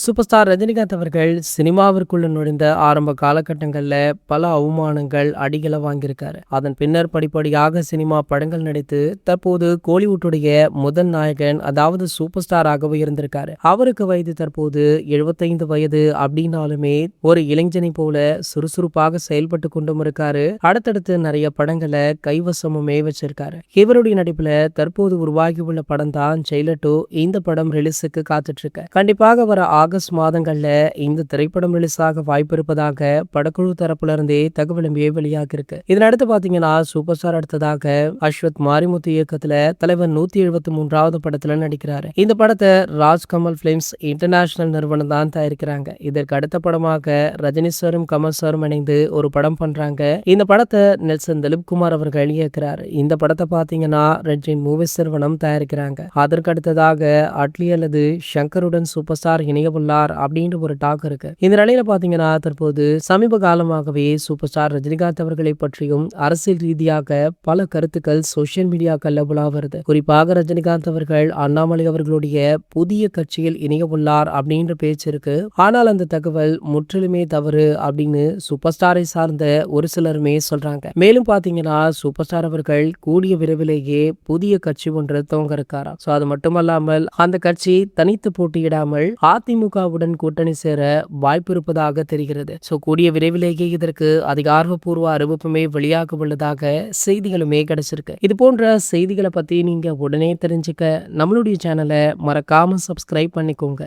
Super star Rajinikanth அவர்கள் சினிமாவிற்குள்ள நுழைந்த ஆரம்ப காலகட்டங்கள்ல பல அவமானங்கள், அடிகளை வாங்கியிருக்காரு. அதன் பின்னர் படிப்படியாக சினிமா படங்கள் நடித்து தற்போது கோலிவுட்டுடைய முதல் நாயகன், அதாவது சூப்பர் ஸ்டாராகவே இருந்திருக்காரு. அவருக்கு வயது தற்போது 75 வயது அப்படின்னாலுமே ஒரு இளைஞனை போல சுறுசுறுப்பாக செயல்பட்டு கொண்டும் இருக்காரு. அடுத்தடுத்து நிறைய படங்களை கைவசமுமே வச்சிருக்காரு. இவருடைய நடிப்புல தற்போது உருவாகியுள்ள படம் தான் ஜெயிலர் 2. இந்த படம் ரிலீஸுக்கு காத்துட்டு இருக்கு. கண்டிப்பாக வர ஆகஸ்ட் மாதங்கள்ல இந்த திரைப்படம் ரிலீஸ் ஆக வாய்ப்பு இருப்பதாக படக்குழு தரப்புல இருந்தே தகவலுமே வெளியாகி இருக்கு. இதனடுத்து பாத்தீங்கன்னா சூப்பர் ஸ்டார் அடுத்ததாக அஸ்வத் மாரிமுத்து இயக்கத்துல தலைவர் 173வது படத்துல நடிக்கிறாரு. இந்த படத்தை ராஜ்கமல் பிலிம்ஸ் இன்டர்நேஷனல் நிறுவனம் தான் தயாரிக்கிறாங்க. இதற்கு அடுத்த படமாக ரஜினி சாரும் கமல் சாரும் இணைந்து ஒரு படம் பண்றாங்க. இந்த படத்தை நெல்சன் திலீப்குமார் அவர்கள் இயக்குறாரு. இந்த படத்தை பாத்தீங்கன்னா ரெட் ஜெயின் மூவிஸ் நிறுவனம் தயாரிக்கிறாங்க. அதற்கு அடுத்ததாக அட்லி அல்லது சங்கருடன் சூப்பர் ஸ்டார் இணையவுள்ளார் அப்படின்ற ஒரு டாக் இருக்கு. இந்த நிலையில பாத்தீங்கன்னா தற்போது சமீப காலமாகவே சூப்பர் ஸ்டார் ரஜினிகாந்த் அவர்களை பற்றியும் அரசியல் ரீதியாக பல கருத்துக்கள் சோசியல் மீடியாக்கள்ல உலா வருது. குறிப்பாக ரஜினிகாந்த் அவர்கள் அண்ணாமலை அவர்களுடைய புதிய கட்சியில் இணையவுள்ளார் அப்படின்ற பேச்சு இருக்கு. ஆனால் அந்த தகவல் முற்றிலுமே தவறு அப்படின்னு சூப்பர் ஸ்டாரை சார்ந்த ஒரு சிலருமே சொல்றாங்க. மேலும் பாத்தீங்கன்னா சூப்பர் ஸ்டார் அவர்கள் கூடிய விரைவிலேயே புதிய கட்சி ஒன்று துவங்க இருக்காராம். சோ அது மட்டுமல்லாமல் அந்த கட்சி தனித்து போட்டியிடாமல் அதிமுகவுடன் கூட்டணி சேர வாய்ப்பு இருப்பதாக தெரிகிறது. சோ கூடிய விரைவிலேயே இதற்கு அதிகாரப்பூர்வ அறிவிப்புமே வெளியாக உள்ளதாக செய்திகளுமே கிடைச்சிருக்கு. இது போன்ற செய்திகளை பத்தி நீங்க உடனே தெரிஞ்சுக்க நம்மளுடைய சேனலை மறக்காம சப்ஸ்கிரைப் பண்ணிக்கோங்க.